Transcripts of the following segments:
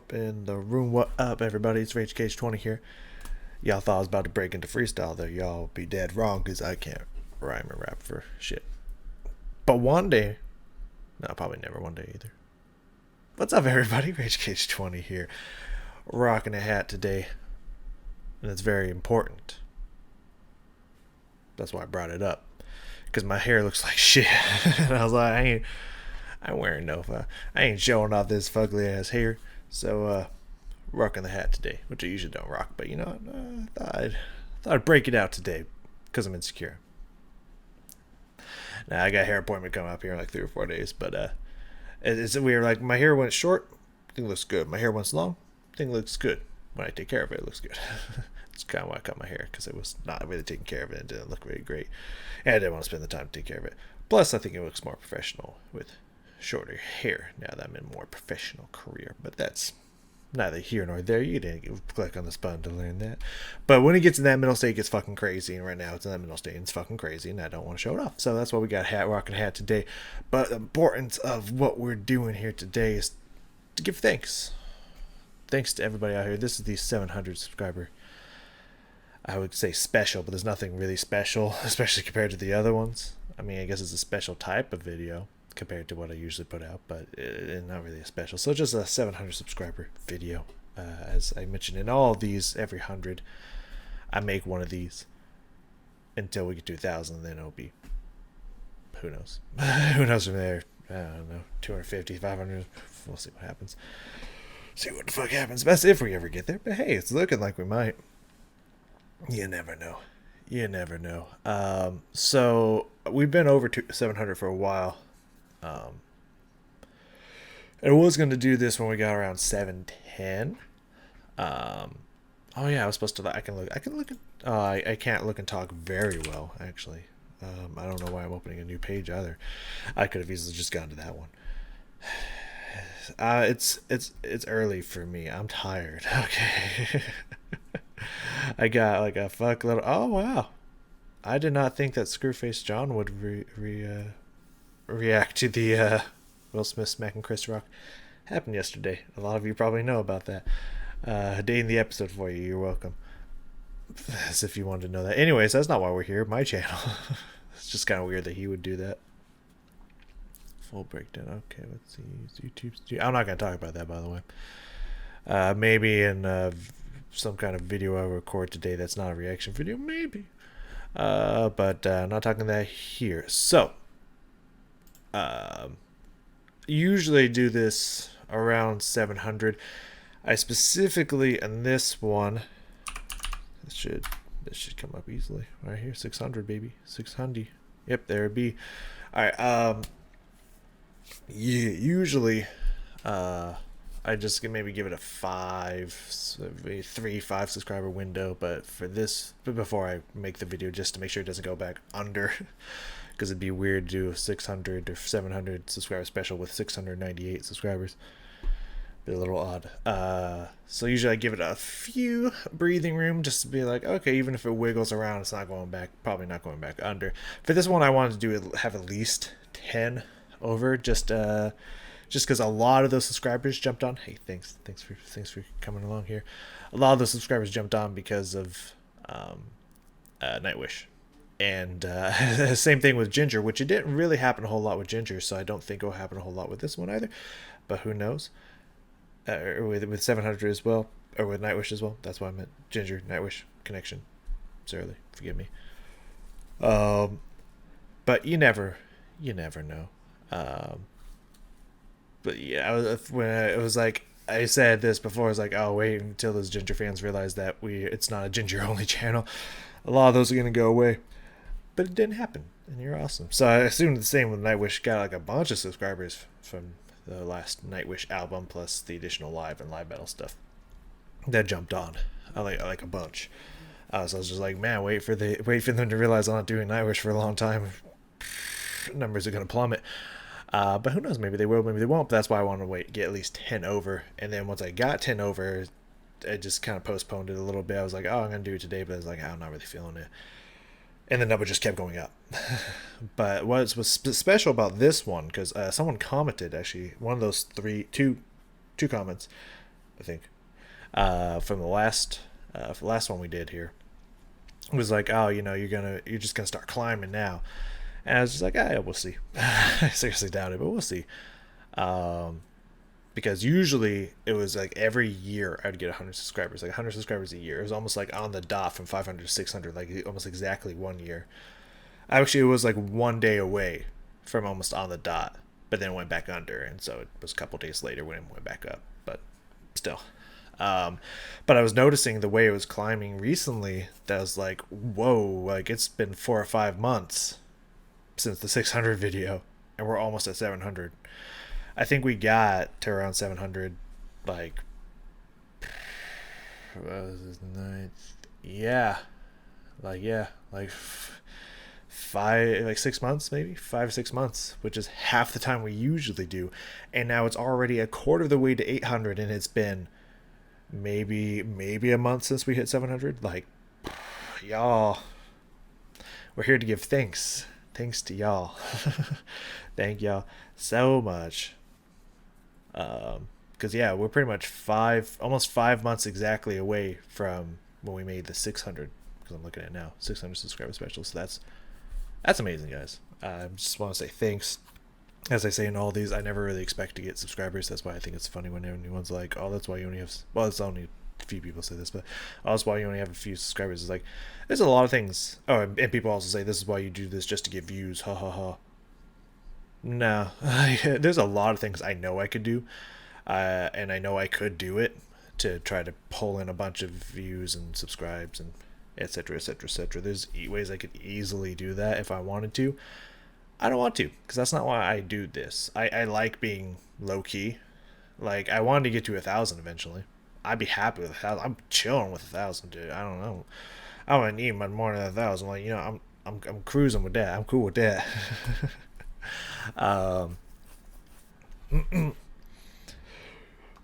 up in the room? What up, everybody? It's RageCage20 here. Y'all thought I was about to break into freestyle there. Y'all be dead wrong, because I can't rhyme or rap for shit. But one day, no, probably never one day either. What's up, everybody? RageCage20 here. Rocking a hat today, and it's very important. That's why I brought it up, because my hair looks like shit. And I was like, I ain't wearing I ain't showing off this fugly ass hair. So, rocking the hat today, which I usually don't rock, but you know, I thought I'd break it out today because I'm insecure. Now I got a hair appointment coming up here in like 3 or 4 days, but it's weird. Like, my hair went short, thing looks good. My hair went long, thing looks good. When I take care of it, it looks good. It's kind of why I cut my hair, because I was not really taking care of it and it didn't look very great, and I didn't want to spend the time to take care of it. Plus, I think it looks more professional with shorter hair now that I'm in a more professional career, but that's neither here nor there. You didn't click on this button to learn that. But when it gets in that middle state, it gets fucking crazy, and right now it's in that middle state and it's fucking crazy, and I don't want to show it off. So that's why we got rocking hat today. But the importance of what we're doing here today is to give thanks. Thanks to everybody out here. This is the 700 subscriber, I would say, special, but there's nothing really special, especially compared to the other ones. I mean, I guess it's a special type of video compared to what I usually put out, but it's not really a special. So just a 700 subscriber video. As I mentioned, in all of these, every 100, I make one of these until we get to 1,000. Then it'll be, who knows? Who knows from there? I don't know, 250, 500. We'll see what happens. See what the fuck happens. Best if we ever get there. But hey, it's looking like we might. You never know. You never know. So we've been over 700 for a while. I was going to do this when we got around 710. Oh yeah, I was supposed to. I can look at. I can't look and talk very well, actually. I don't know why I'm opening a new page either. I could have easily just gone to that one. It's early for me. I'm tired. Okay. I got like a fuck little. Oh wow, I did not think that Screwface John would react to the Will Smith smacking Chris Rock. Happened yesterday. A lot of you probably know about that. Day in the episode for you. You're welcome. As if you wanted to know that. Anyways, that's not why we're here. My channel. It's just kind of weird that he would do that. Full breakdown. Okay, let's see. YouTube. I'm not going to talk about that, by the way. Maybe in some kind of video I record today that's not a reaction video. Maybe. But I'm not talking that here. So, usually do this around 700. I specifically, in this one, this should come up easily right here. 600, baby. 600. Yep, there it be. All right. Yeah, usually I just maybe give it a 5 subscriber window, but for this, before I make the video, just to make sure it doesn't go back under, because it'd be weird to do a 600 or 700 subscriber special with 698 subscribers. Be a little odd. So usually I give it a few breathing room, just to be like, okay, even if it wiggles around, it's not going back, probably not going back under. For this one, I wanted to do it, have at least 10 over, just because a lot of those subscribers jumped on. Hey, thanks for coming along here. A lot of those subscribers jumped on because of Nightwish, and same thing with Ginger, which it didn't really happen a whole lot with Ginger, so I don't think it'll happen a whole lot with this one either, but who knows. With 700 as well, or with Nightwish as well. That's why I meant Ginger, Nightwish connection. It's early, forgive me. But you never know. But yeah, it was like, I said this before, I was like, oh, wait until those Ginger fans realize that it's not a Ginger only channel. A lot of those are gonna go away, but it didn't happen, and you're awesome. So I assumed the same with Nightwish. Got like a bunch of subscribers from the last Nightwish album, plus the additional live and live battle stuff that jumped on. I like a bunch. So I was just like, man, wait for them to realize I'm not doing Nightwish for a long time. Numbers are gonna plummet. But who knows? Maybe they will, maybe they won't. But that's why I wanted to get at least 10 over. And then once I got 10 over, I just kind of postponed it a little bit. I was like, oh, I'm gonna do it today, but I was like, I'm not really feeling it. And the number just kept going up. But what was special about this one, because someone commented, actually, one of those two comments, I think. From the last one we did here, it was like, oh, you're just gonna start climbing now, and I was just like, ah, yeah, we'll see. I seriously doubt it, but we'll see. Um, because usually it was like every year I'd get 100 subscribers, like 100 subscribers a year. It was almost like on the dot from 500 to 600, like almost exactly 1 year. Actually, it was like 1 day away from almost on the dot, but then it went back under, and so it was a couple days later when it went back up. But still, um, but I was noticing the way it was climbing recently. That was like, whoa! Like it's been 4 or 5 months since the 600 video, and we're almost at 700. I think we got to around 700, like, what was this night? Yeah, like 6 months, maybe 5 or 6 months, which is half the time we usually do. And now it's already a quarter of the way to 800, and it's been maybe a month since we hit 700. Like, y'all, we're here to give thanks to y'all. Thank y'all so much. Because yeah, we're pretty much almost 5 months exactly away from when we made the 600, because I'm looking at it now, 600 subscriber special. So that's amazing, guys. I just want to say thanks. As I say in all these, I never really expect to get subscribers. That's why I think it's funny when anyone's like, oh, that's why you only have, well, it's only a few people say this, but oh, that's why you only have a few subscribers. It's like, there's a lot of things. Oh, and people also say this is why you do this, just to get views. Ha ha ha. No. There's a lot of things I know I could do, and I know I could do it to try to pull in a bunch of views and subscribes and etc etc etc. There's ways I could easily do that if I wanted to. I don't want to, because that's not why I do this. I like being low key. Like, I wanted to get to 1,000 eventually. I'd be happy with 1,000. I'm chilling with 1,000, dude. I don't know. I don't need much more than 1,000. Like, I'm cruising with that. I'm cool with that. um,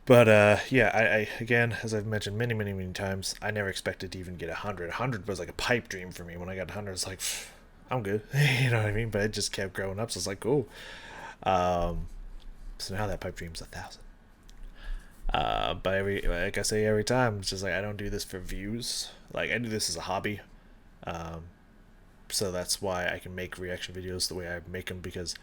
but yeah, I again, as I've mentioned many times, I never expected to even get 100. 100 was like a pipe dream for me. When I got 100, it's like, I'm good. You know what I mean? But it just kept growing up, so it's like, cool. So now that pipe dream's 1,000. But like I say every time, it's just like, I don't do this for views. Like, I do this as a hobby. Um, so that's why I can make reaction videos the way I make them, because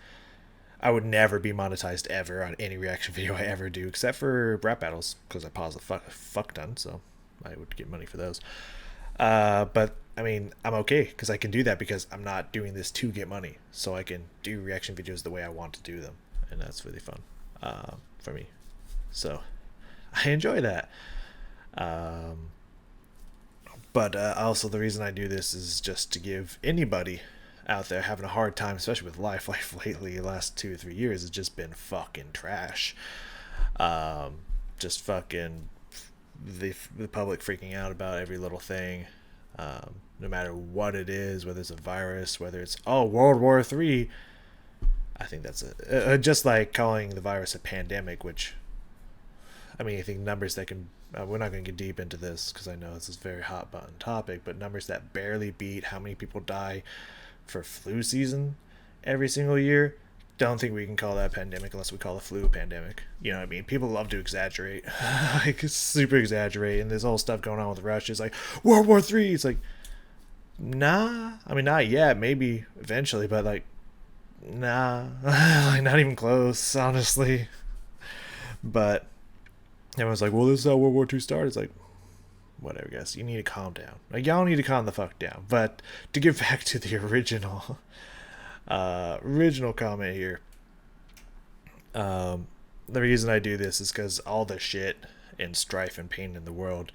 I would never be monetized ever on any reaction video I ever do, except for rap battles, because I pause a fuck ton, so I would get money for those. But I mean, I'm okay because I can do that, because I'm not doing this to get money, so I can do reaction videos the way I want to do them, and that's really fun for me. So I enjoy that. But also, the reason I do this is just to give anybody out there having a hard time, especially with life lately, the last 2 or 3 years has just been fucking trash. Just fucking the public freaking out about every little thing, no matter what it is, whether it's a virus, whether it's World War III. I think that's just like calling the virus a pandemic, which, I mean, I think numbers that can, we're not going to get deep into this because I know this is a very hot button topic, but numbers that barely beat how many people die for flu season every single year, don't think we can call that a pandemic unless we call the flu a pandemic. You know what I mean? People love to exaggerate, like super exaggerate, and there's all stuff going on with Russia. It's like World War III. It's like, nah. I mean, not yet. Maybe eventually, but like, nah, like not even close, honestly. But everyone's like, well, this is how World War II started. It's like, whatever, guys. You need to calm down. Like, y'all need to calm the fuck down. But to get back to the original comment here, the reason I do this is because all the shit and strife and pain in the world,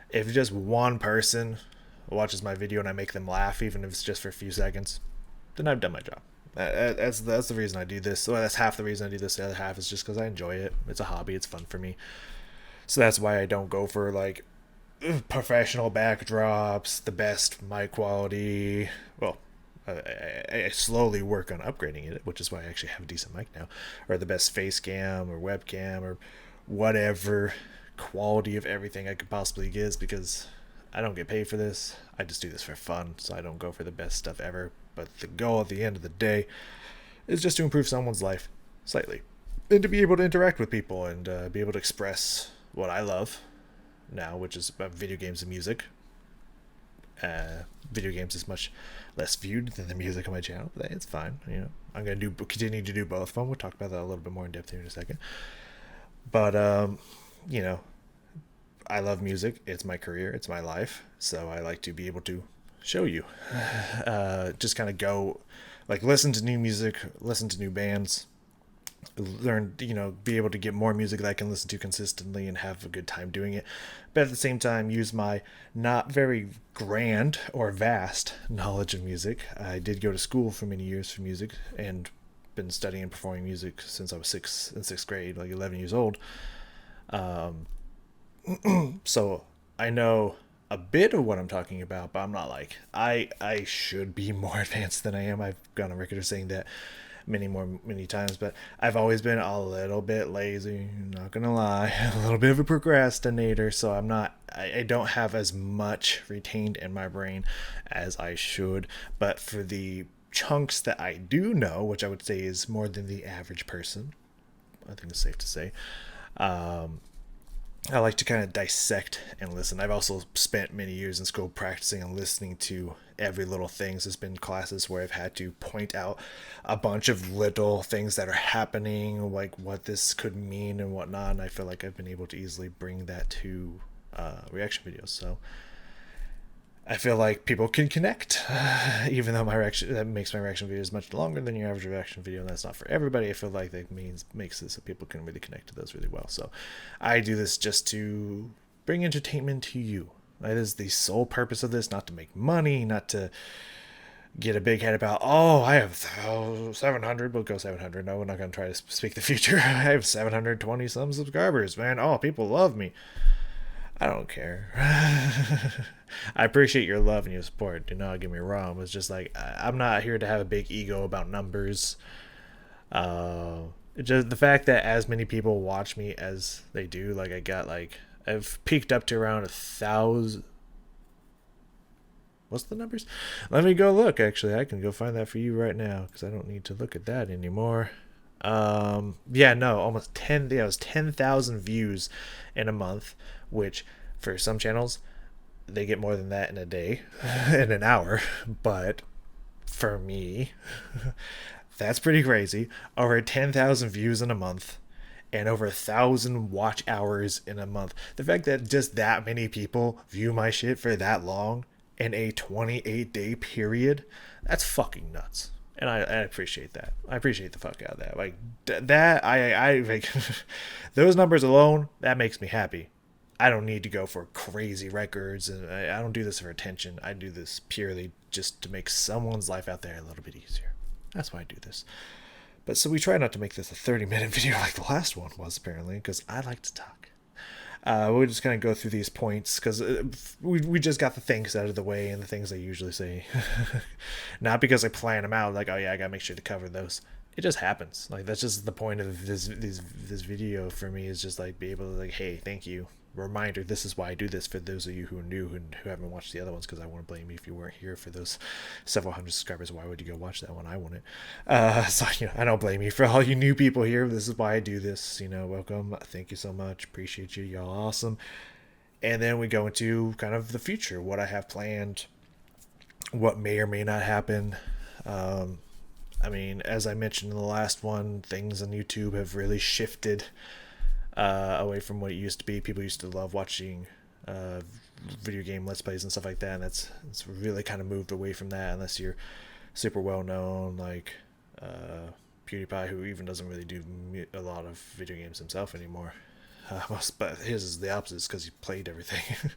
if just one person watches my video and I make them laugh, even if it's just for a few seconds, then I've done my job. That's the reason I do this. Well, that's half the reason I do this. The other half is just because I enjoy it. It's a hobby. It's fun for me. So that's why I don't go for like professional backdrops, the best mic quality. Well, I slowly work on upgrading it, which is why I actually have a decent mic now, or the best face cam or webcam or whatever quality of everything I could possibly get, because I don't get paid for this. I just do this for fun, so I don't go for the best stuff ever. But the goal at the end of the day is just to improve someone's life slightly, and to be able to interact with people and be able to express what I love now, which is video games and music. Video games is much less viewed than the music on my channel, but it's fine. I'm gonna continue to do both of them. We'll talk about that a little bit more in depth here in a second. But you know, I love music. It's my career. It's my life. So I like to be able to show you. Just kind of go, like, listen to new music, listen to new bands, learn, be able to get more music that I can listen to consistently and have a good time doing it. But at the same time, use my not very grand or vast knowledge of music. I did go to school for many years for music and been studying and performing music since I was in sixth grade, like 11 years old. So I know a bit of what I'm talking about, but I'm not like I should be more advanced than I am. I've gone on record of saying that many times, but I've always been a little bit lazy, not gonna lie, a little bit of a procrastinator, so I don't have as much retained in my brain as I should. But for the chunks that I do know, which I would say is more than the average person, I think it's safe to say, I like to kind of dissect and listen. I've also spent many years in school practicing and listening to every little thing. There's been classes where I've had to point out a bunch of little things that are happening, like what this could mean and whatnot. And I feel like I've been able to easily bring that to reaction videos. So I feel like people can connect, even though that makes my reaction videos much longer than your average reaction video, and that's not for everybody. I feel like that makes it so people can really connect to those really well. So I do this just to bring entertainment to you. That is the sole purpose of this, not to make money, not to get a big head about, I have 700, we'll go 700. No, we're not going to try to speak the future. I have 720 some subscribers, man. Oh, people love me. I don't care. I appreciate your love and your support. Do not get me wrong. It's just like, I'm not here to have a big ego about numbers. Just the fact that as many people watch me as they do, like I've peaked up to around 1,000. What's the numbers? Let me go look. Actually, I can go find that for you right now because I don't need to look at that anymore. Almost 10. Yeah, it was 10,000 views in a month, which for some channels they get more than that in a day, in an hour. But for me, that's pretty crazy. Over 10,000 views in a month and over 1,000 watch hours in a month. The fact that just that many people view my shit for that long in a 28-day period, that's fucking nuts. And I appreciate that. I appreciate the fuck out of that. Like that, I like those numbers alone. That makes me happy. I don't need to go for crazy records, and I don't do this for attention. I do this purely just to make someone's life out there a little bit easier. That's why I do this. But so we try not to make this a 30-minute video like the last one was, apparently, because I like to talk. We'll just kind of go through these points because we just got the things out of the way and the things I usually say. Not because I plan them out, like, oh yeah, I gotta make sure to cover those. It just happens. Like, that's just the point of this video for me, is just like be able to, like, hey, thank you. Reminder, this is why I do this, for those of you who are new and who haven't watched the other ones, because I won't blame you if you weren't here for those several hundred subscribers. Why would you go watch that one? I wouldn't. So I don't blame you. For all you new people here, this is why I do this. Welcome. Thank you so much. Appreciate you. Y'all awesome. And then we go into kind of the future, what I have planned, what may or may not happen. As I mentioned in the last one, things on YouTube have really shifted away from what it used to be. People used to love watching video game let's plays and stuff like that, and it's really kind of moved away from that, unless you're super well known, like PewDiePie, who even doesn't really do a lot of video games himself anymore. But his is the opposite, because he played everything.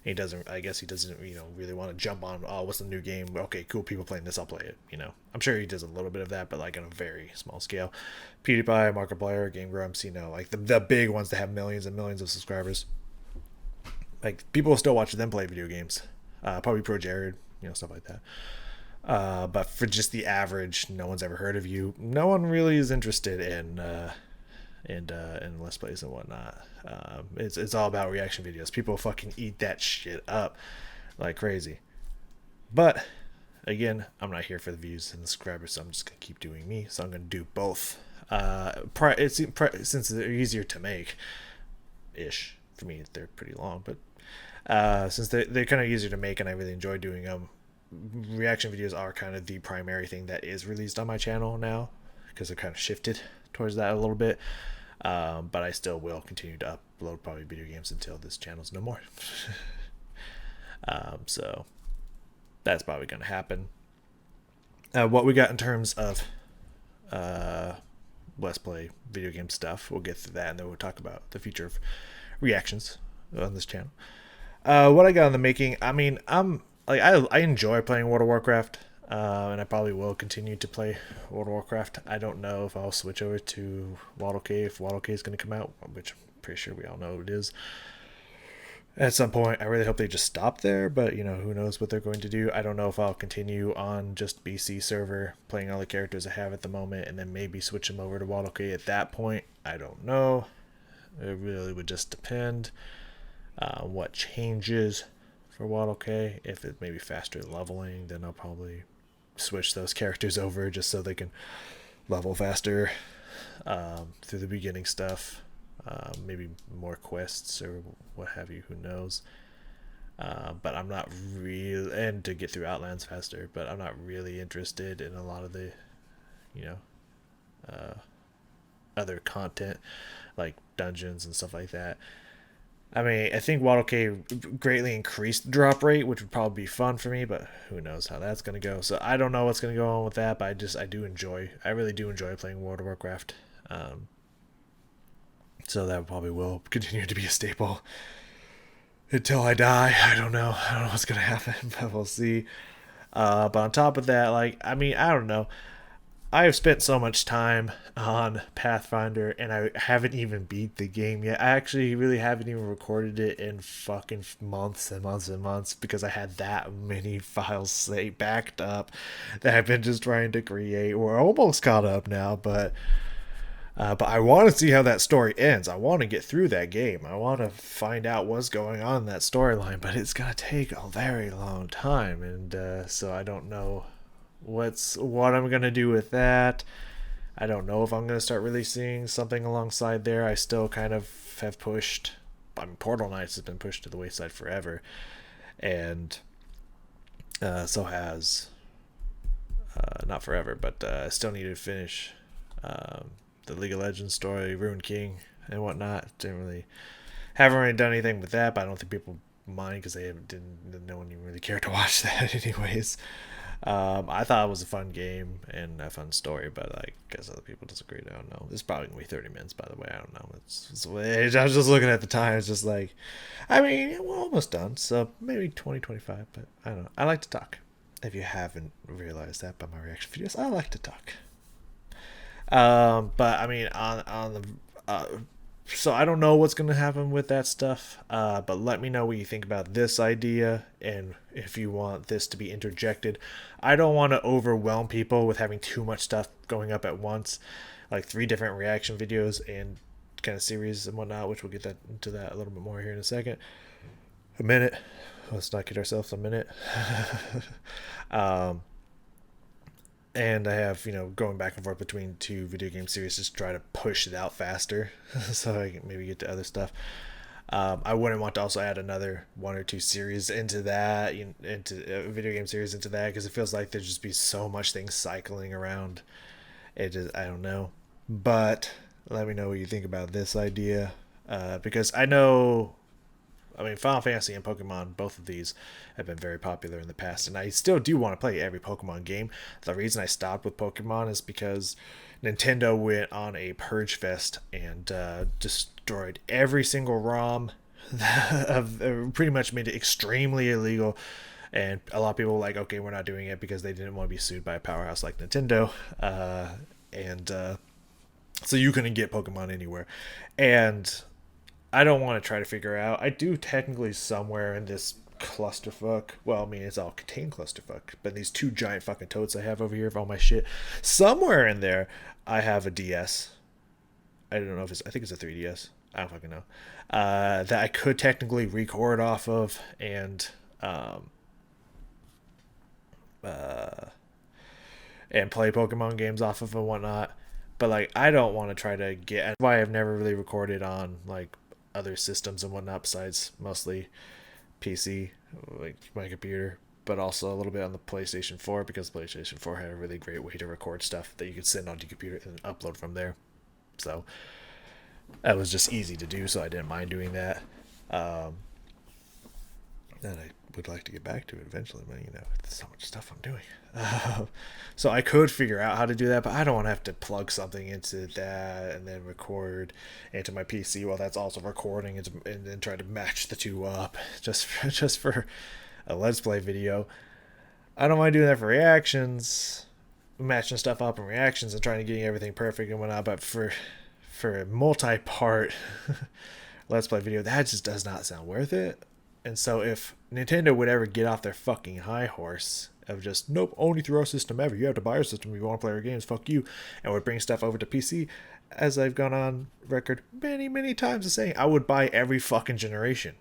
He doesn't, I guess he doesn't, really want to jump on, oh, what's the new game? Okay, cool, people playing this, I'll play it. I'm sure he does a little bit of that, but like on a very small scale. PewDiePie, Markiplier, Game Grumps, like the big ones that have millions and millions of subscribers. Like, people still watch them play video games. Probably Pro Jared, stuff like that. But for just the average, no one's ever heard of you. No one really is interested in let's plays and whatnot. It's all about reaction videos. People fucking eat that shit up like crazy. But again, I'm not here for the views and the subscribers, so I'm just gonna keep doing me. So I'm gonna do both. Since they're easier to make, ish. For me, they're pretty long, but since they're kind of easier to make and I really enjoy doing them, reaction videos are kind of the primary thing that is released on my channel now because they're kind of shifted towards that a little bit. But I still will continue to upload probably video games until this channel's no more. So that's probably going to happen. What we got in terms of Let's Play video game stuff, we'll get through that, and then we'll talk about the future of reactions on this channel. What I got in the making, I mean, I enjoy playing World of Warcraft, and I probably will continue to play World of Warcraft. I don't know if I'll switch over to WaddleK if WaddleK is going to come out, which I'm pretty sure we all know it is. At some point, I really hope they just stop there, but who knows what they're going to do. I don't know if I'll continue on just BC server, playing all the characters I have at the moment, and then maybe switch them over to WaddleK at that point. I don't know. It really would just depend on what changes for WaddleK. If it may be faster leveling, then I'll probably switch those characters over just so they can level faster through the beginning stuff. Maybe more quests or what have you, who knows. But I'm not really, and to get through Outlands faster, but I'm not really interested in a lot of the other content like dungeons and stuff like that. I mean, I think WaddleK greatly increased the drop rate, which would probably be fun for me, but who knows how that's going to go. So I don't know what's going to go on with that, but I really do enjoy playing World of Warcraft. So that probably will continue to be a staple until I die. I don't know what's going to happen, but we'll see. But on top of that, I don't know. I have spent so much time on Pathfinder, and I haven't even beat the game yet. I actually really haven't even recorded it in fucking months and months and months because I had that many files backed up that I've been just trying to create. We're almost caught up now, but I want to see how that story ends. I want to get through that game. I want to find out what's going on in that storyline, but it's going to take a very long time, and so I don't know what I'm going to do with that. I don't know if I'm going to start releasing something alongside there. I still kind of have pushed. Portal Knights has been pushed to the wayside forever, and so has not forever, but I still need to finish the League of Legends story, Ruined King, and whatnot. Haven't really done anything with that, but I don't think people mind because no one even really cared to watch that anyways. I thought it was a fun game and a fun story, but I guess other people disagree. I don't know. It's probably gonna be 30 minutes, by the way. I don't know. I was just looking at the time. It's just we're almost done, so maybe 20-25. But I don't know. I like to talk. If you haven't realized that by my reaction videos, I like to talk. But I mean, on the so I don't know what's going to happen with that stuff, but let me know what you think about this idea and if you want this to be interjected. I don't want to overwhelm people with having too much stuff going up at once, like 3 different reaction videos and kind of series and whatnot, which we'll get into that a little bit more here in a second. A minute. Let's not kid ourselves, a minute. And I have, going back and forth between 2 video game series just to try to push it out faster so I can maybe get to other stuff. I wouldn't want to also add another 1 or 2 series into that, into a video game series into that, because it feels like there'd just be so much things cycling around. I don't know. But let me know what you think about this idea, because Final Fantasy and Pokemon, both of these have been very popular in the past, and I still do want to play every Pokemon game. The reason I stopped with Pokemon is because Nintendo went on a purge fest and destroyed every single ROM, pretty much made it extremely illegal, and a lot of people were like, okay, we're not doing it because they didn't want to be sued by a powerhouse like Nintendo, so you couldn't get Pokemon anywhere, and I don't want to try to figure out. I do technically somewhere in this clusterfuck. Well, I mean, it's all contained clusterfuck. But these 2 giant fucking totes I have over here of all my shit. Somewhere in there, I have a DS. I don't know if I think it's a 3DS. I don't fucking know. That I could technically record off of and play Pokemon games off of and whatnot. But I don't want to try to get. That's why I've never really recorded on other systems and whatnot besides mostly PC, like my computer, but also a little bit on the PlayStation 4 because PlayStation 4 had a really great way to record stuff that you could send onto your computer and upload from there. So that was just easy to do, so I didn't mind doing that. Um, and I would like to get back to it eventually, but there's so much stuff I'm doing. So I could figure out how to do that, but I don't want to have to plug something into that and then record into my PC while that's also recording and then try to match the two up just for a Let's Play video. I don't mind doing that for reactions, matching stuff up in reactions and trying to get everything perfect and whatnot, but for a multi-part Let's Play video, that just does not sound worth it. And so if Nintendo would ever get off their fucking high horse of just, nope, only through our system ever, you have to buy our system if you want to play our games, fuck you, and would bring stuff over to PC, as I've gone on record many times as saying, I would buy every fucking generation.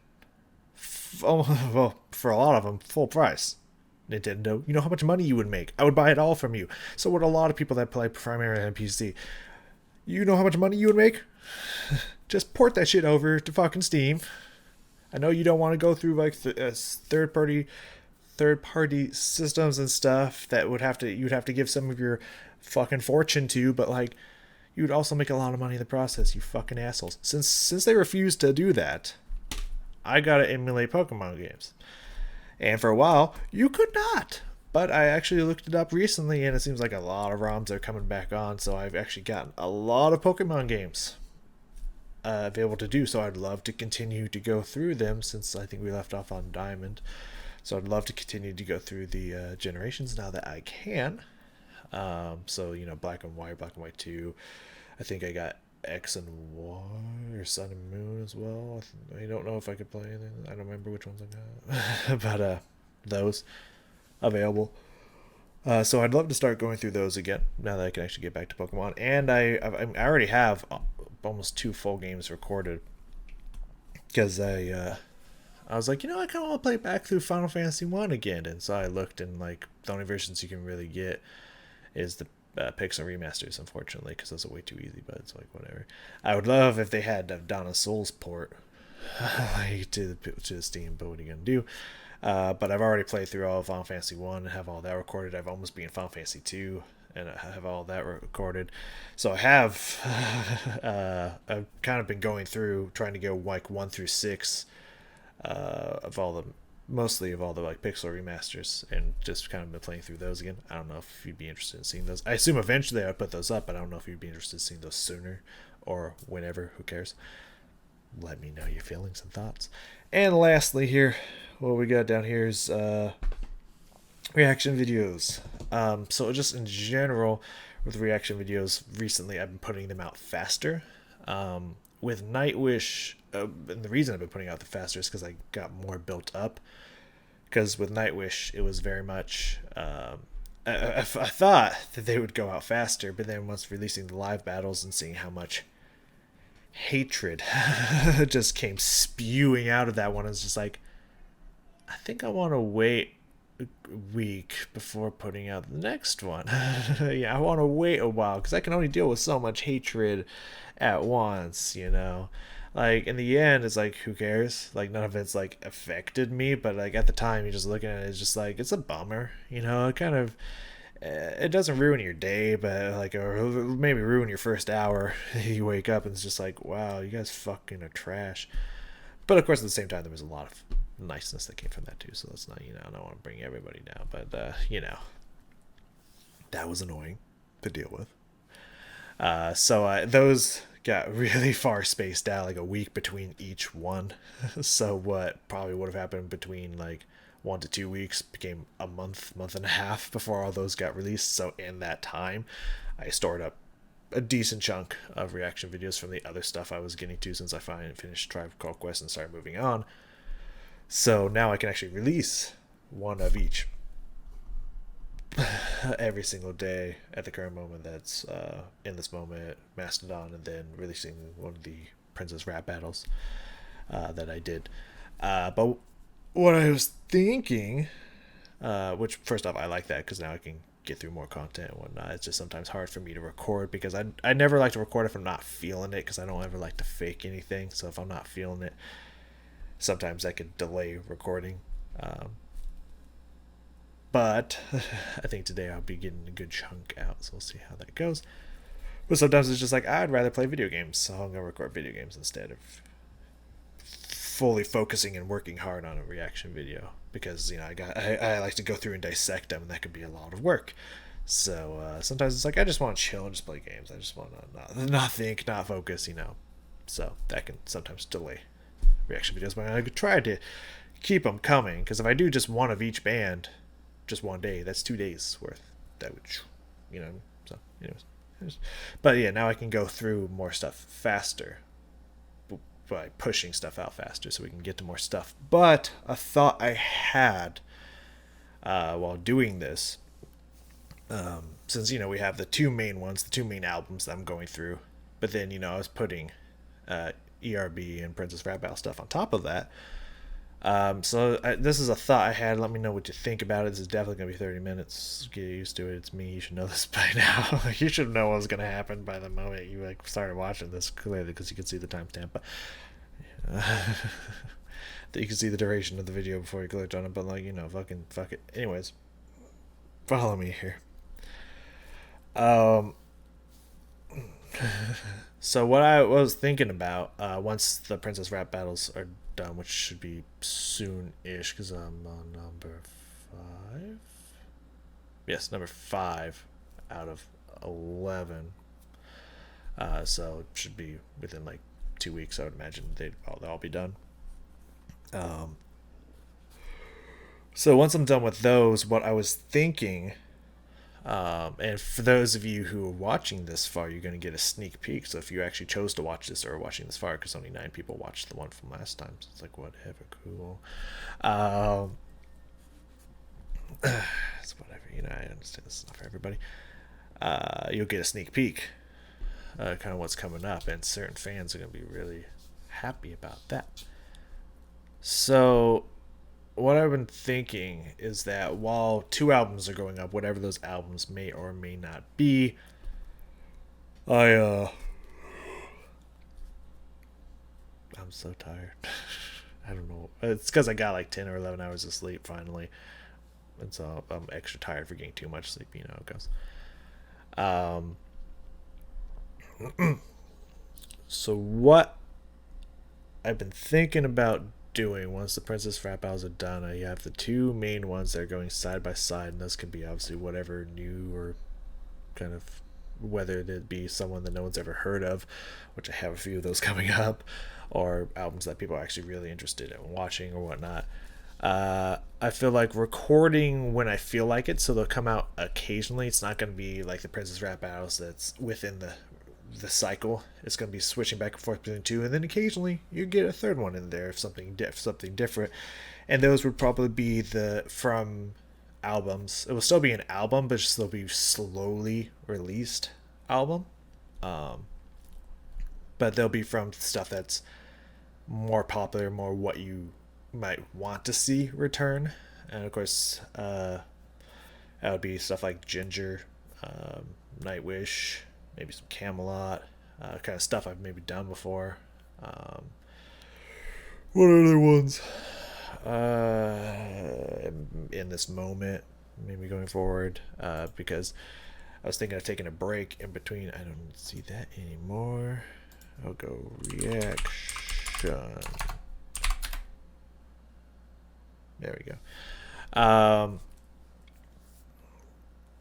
Well, for a lot of them, full price. Nintendo, you know how much money you would make. I would buy it all from you. So would a lot of people that play primarily on PC. You know how much money you would make? Just port that shit over to fucking Steam. I know you don't want to go through like third party systems and stuff that you'd have to give some of your fucking fortune to, but like you'd also make a lot of money in the process, you fucking assholes. Since they refused to do that, I gotta emulate Pokemon games. And for a while, you could not. But I actually looked it up recently, and it seems like a lot of ROMs are coming back on, so I've actually gotten a lot of Pokemon games available to do, so I'd love to continue to go through them since I think we left off on Diamond. So I'd love to continue to go through the generations now that I can. So, Black and White 2. I think I got X and Y or Sun and Moon as well. I don't know if I could play anything. I don't remember which ones I got. But those available. So I'd love to start going through those again now that I can actually get back to Pokemon. And I already have almost 2 full games recorded because I was like, I kind of want to play back through Final Fantasy 1 again. And so I looked, and like the only versions you can really get is the Pixel remasters, unfortunately, because those are way too easy. But it's like whatever. I would love if they had Donna Souls port to the Steam, but what are you gonna do? But I've already played through all of Final Fantasy 1 and have all that recorded. I've almost beaten Final Fantasy 2 and I have all that recorded. So I have I've kind of been going through trying to go like 1 through 6 mostly of all the like Pixel remasters, and just kind of been playing through those again. I don't know if you'd be interested in seeing those. I assume eventually I'll put those up, but I don't know if you'd be interested in seeing those sooner or whenever. Who cares? Let me know your feelings and thoughts. And lastly here, what we got down here is reaction videos. So just in general with reaction videos recently, I've been putting them out faster. With Nightwish, and the reason I've been putting out the faster is because I got more built up. Because with Nightwish, it was very much I thought that they would go out faster, but then once releasing the live battles and seeing how much hatred just came spewing out of that one, it's just like, I think I want to wait a week before putting out the next one. Yeah, I want to wait a while because I can only deal with so much hatred at once, Like, in the end, it's like, who cares? Like, none of it's, like, affected me, but, like, at the time, you're just looking at it, it's just like, it's a bummer, It kind of, it doesn't ruin your day, but, like, or maybe ruin your first hour. You wake up and it's just like, wow, you guys fucking are trash. But, of course, at the same time, there was a lot of niceness that came from that, too, so that's not, I don't want to bring everybody down, but, that was annoying to deal with. So those got really far spaced out, like a week between each one. So what probably would have happened between like 1 to 2 weeks became a month and a half before all those got released. So in that time, I stored up a decent chunk of reaction videos from the other stuff I was getting to since I finally finished Tribe Called Quest and started moving on. So now I can actually release one of each every single day at the current moment. That's in this moment Mastodon, and then releasing one of the Princess Rap battles that I did. But what I was thinking, which first off I like that because now I can get through more content and whatnot. It's just sometimes hard for me to record because I never like to record if I'm not feeling it, because I don't ever like to fake anything. So if I'm not feeling it, sometimes I could delay recording. But I think today I'll be getting a good chunk out, so we'll see how that goes. But sometimes it's just like, I'd rather play video games, so I'm gonna record video games instead of fully focusing and working hard on a reaction video, because I like to go through and dissect them, and that could be a lot of work. So sometimes it's like I just want to chill and just play games. I just want to not think, not focus, So that can sometimes delay reaction videos, but I could try to keep them coming, because if I do just one of each band, just one day, that's 2 days worth. That would, So, anyways, but yeah, now I can go through more stuff faster by pushing stuff out faster, so we can get to more stuff. But a thought I had while doing this, since we have the two main ones, the two main albums that I'm going through, but then I was putting ERB and Princess Rap Battle stuff on top of that. This is a thought I had. Let me know what you think about it. This is definitely going to be 30 minutes. Get used to it. It's me. You should know this by now. You should know what's going to happen by the moment you started watching this, clearly, because you can see the timestamp. But you can see the duration of the video before you clicked on it. But fuck it. Anyways, follow me here. So what I was thinking about, once the Princess Rap Battles are done, which should be soon-ish, because I'm on number 5. Yes, number 5 out of 11. So it should be within 2 weeks. I would imagine they'll all be done. So once I'm done with those, what I was thinking. And for those of you who are watching this far, you're going to get a sneak peek. So if you actually chose to watch this or are watching this far, because only 9 people watched the one from last time, so it's whatever, cool. It's whatever, I understand this is not for everybody. You'll get a sneak peek, kind of what's coming up, and certain fans are going to be really happy about that. So what I've been thinking is that while 2 albums are going up, whatever those albums may or may not be, I'm so tired. I don't know. It's because I got 10 or 11 hours of sleep finally, and so I'm extra tired for getting too much sleep. It goes. So what I've been thinking about doing once the Princess Rap Battles are done, you have the 2 main ones that are going side by side, and those can be obviously whatever new or kind of, whether it be someone that no one's ever heard of, which I have a few of those coming up, or albums that people are actually really interested in watching or whatnot. I feel like recording when I feel like it, so they'll come out occasionally. It's not going to be like the Princess Rap Battles that's within the cycle. It's going to be switching back and forth between 2, and then occasionally you get a third one in there if something different, and those would probably be from albums. It will still be an album, but it'll be slowly released album, but they'll be from stuff that's more popular, more what you might want to see return. And of course that would be stuff like Ginger, Nightwish, maybe some Camelot, kind of stuff I've maybe done before. What other ones? In this moment, maybe going forward, because I was thinking of taking a break in between. I don't see that anymore. I'll go reaction. There we go.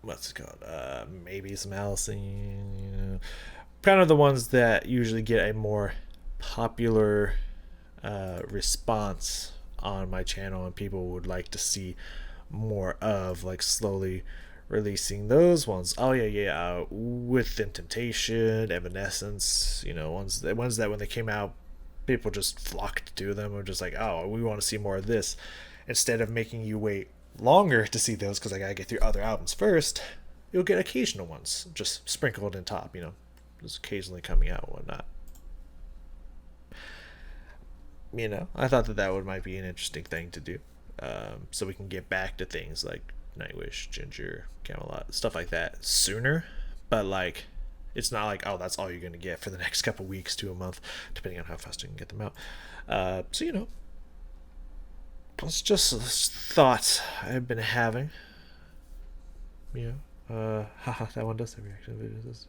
What's it called? Maybe some Allison. Kind of the ones that usually get a more popular response on my channel, and people would like to see more of, slowly releasing those ones. Within Temptation, Evanescence, ones that when they came out, people just flocked to them, or just we want to see more of this, instead of making you wait longer to see those, because I gotta get through other albums first. You'll get occasional ones just sprinkled in top, just occasionally coming out and whatnot. I thought that might be an interesting thing to do, so we can get back to things like Nightwish, Ginger, Camelot, stuff like that sooner. But like, it's not like, oh, that's all you're gonna get for the next couple weeks to a month, depending on how fast you can get them out. So it's just thoughts I've been having. Haha, that one does have reaction videos.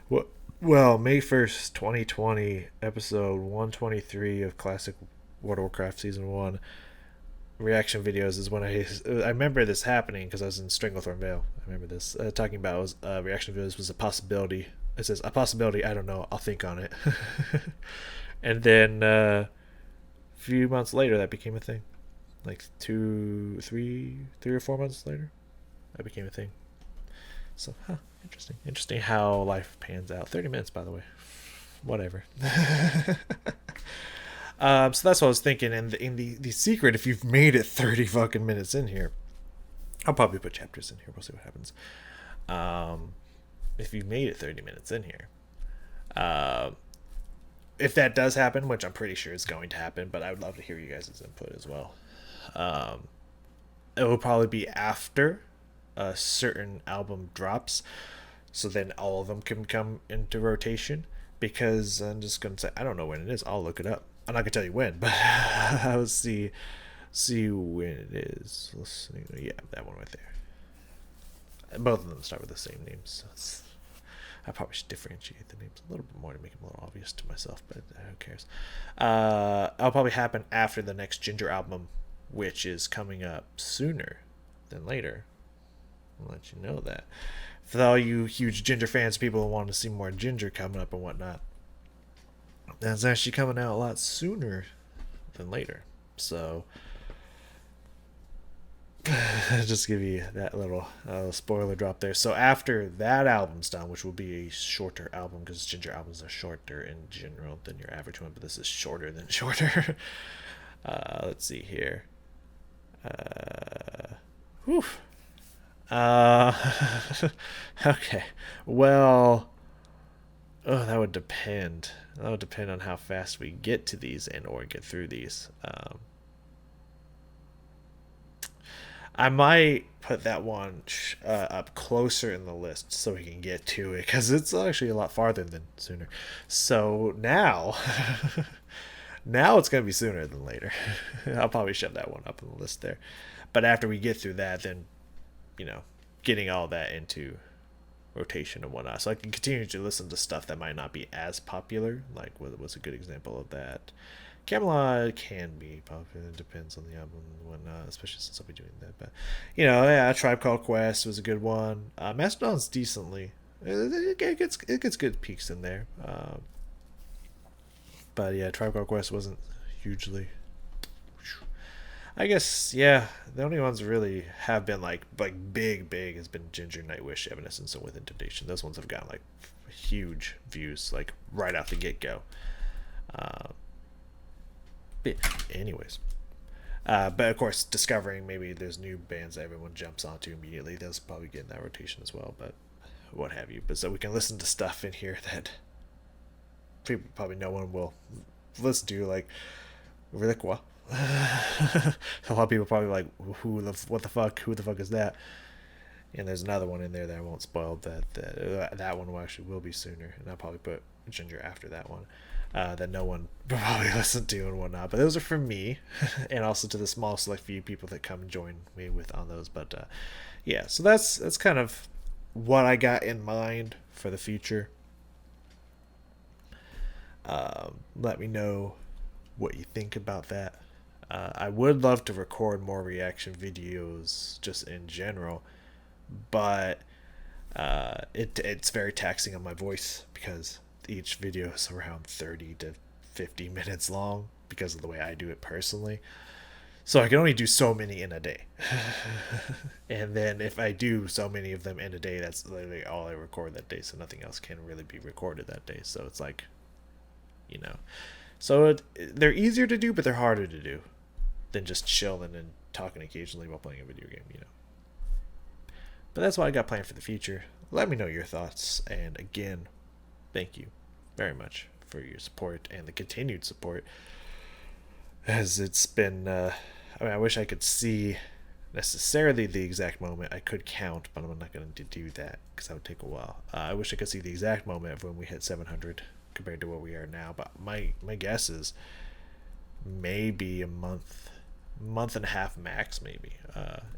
What? Well, May 1st, 2020, episode 123 of Classic World of Warcraft Season 1 reaction videos is when I remember this happening because I was in Stranglethorn Vale. I remember this talking about was reaction videos was a possibility. It says a possibility. I don't know. I'll think on it. And then a few months later, that became a thing. Like 3 or 4 months later, that became a thing. So, interesting how life pans out. 30 minutes, by the way. Whatever. So that's what I was thinking. And in the secret, if you've made it 30 fucking minutes in here, I'll probably put chapters in here. We'll see what happens. If you've made it 30 minutes in here, if that does happen, which I'm pretty sure is going to happen, but I would love to hear you guys' input as well. It will probably be after a certain album drops, so then all of them can come into rotation, because I'm just going to say, I don't know when it is. I'll look it up. I'm not going to tell you when, but I'll see when it is. Let's see. Yeah, that one right there. Both of them start with the same names, so I probably should differentiate the names a little bit more to make them a little obvious to myself, but who cares. It'll probably happen after the next Ginger album, which is coming up sooner than later. I'll let you know that. For all you huge Ginger fans, people who want to see more Ginger coming up and whatnot, that's actually coming out a lot sooner than later. So, just give you that little spoiler drop there. So after that album's done, which will be a shorter album, because Ginger albums are shorter in general than your average one, but this is shorter than shorter. Let's see here. Whew. Okay. Well, that would depend. That would depend on how fast we get to these and or get through these. I might put that one up closer in the list so we can get to it, because it's actually a lot farther than sooner. So now, now it's going to be sooner than later. I'll probably shove that one up on the list there. But after we get through that, then, getting all that into rotation and whatnot. So I can continue to listen to stuff that might not be as popular. Like, what was a good example of that? Camelot can be popular. It depends on the album and whatnot, especially since I'll be doing that. But, Tribe Called Quest was a good one. Mastodon's decently. It gets good peaks in there. But yeah, Tribe Called Quest wasn't hugely. I guess, yeah, the only ones really have been like big has been Ginger, Nightwish, Evanescence, and Within Temptation. Those ones have gotten like huge views, like right out the get go. But anyways, but of course, discovering maybe there's new bands that everyone jumps onto immediately. Those probably get in that rotation as well, but what have you. But so we can listen to stuff in here that people probably no one will listen to, like really what. A lot of people probably like, what the fuck, who the fuck is that? And there's another one in there that I won't spoil. That one will be sooner, and I'll probably put Ginger after that one, that no one probably listened to and whatnot. But those are for me, and also to the small select few people that come and join me with on those. But yeah, so that's kind of what I got in mind for the future. Let me know what you think about that. I would love to record more reaction videos just in general, but it's very taxing on my voice, because each video is around 30 to 50 minutes long because of the way I do it personally. So I can only do so many in a day. And then if I do so many of them in a day, that's literally all I record that day, so nothing else can really be recorded that day. So it's like, so they're easier to do, but they're harder to do than just chilling and talking occasionally while playing a video game, But that's what I got planned for the future. Let me know your thoughts, and again, thank you very much for your support and the continued support, as it's been I wish I could see necessarily the exact moment. I could count, but I'm not going to do that because that would take a while. I wish I could see the exact moment of when we hit 700 compared to where we are now, but my guess is maybe a month and a half max, maybe,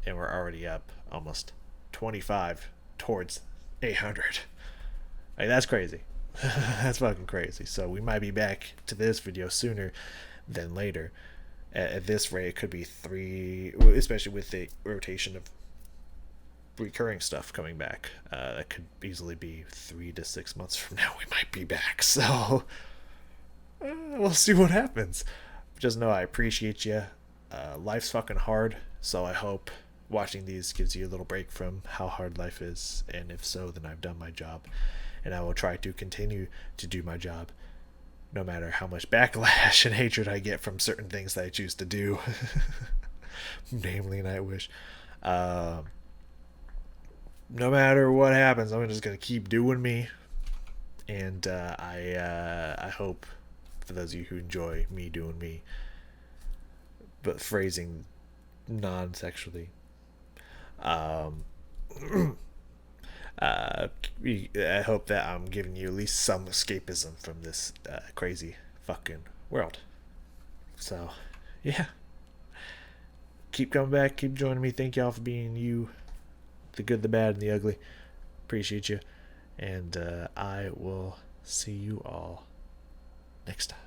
and we're already up almost 25 towards 800. Like, that's crazy. That's fucking crazy. So we might be back to this video sooner than later. At this rate, it could be 3, especially with the rotation of recurring stuff coming back. That could easily be 3 to 6 months from now. We might be back. So we'll see what happens. Just know I appreciate you. Life's fucking hard, so I hope watching these gives you a little break from how hard life is. And if so, then I've done my job, and I will try to continue to do my job, no matter how much backlash and hatred I get from certain things that I choose to do, namely Nightwish. No matter what happens, I'm just gonna keep doing me, and I hope for those of you who enjoy me doing me, but phrasing non-sexually. I hope that I'm giving you at least some escapism from this crazy fucking world. So, yeah. Keep coming back. Keep joining me. Thank y'all for being you. The good, the bad, and the ugly. Appreciate you. And I will see you all next time.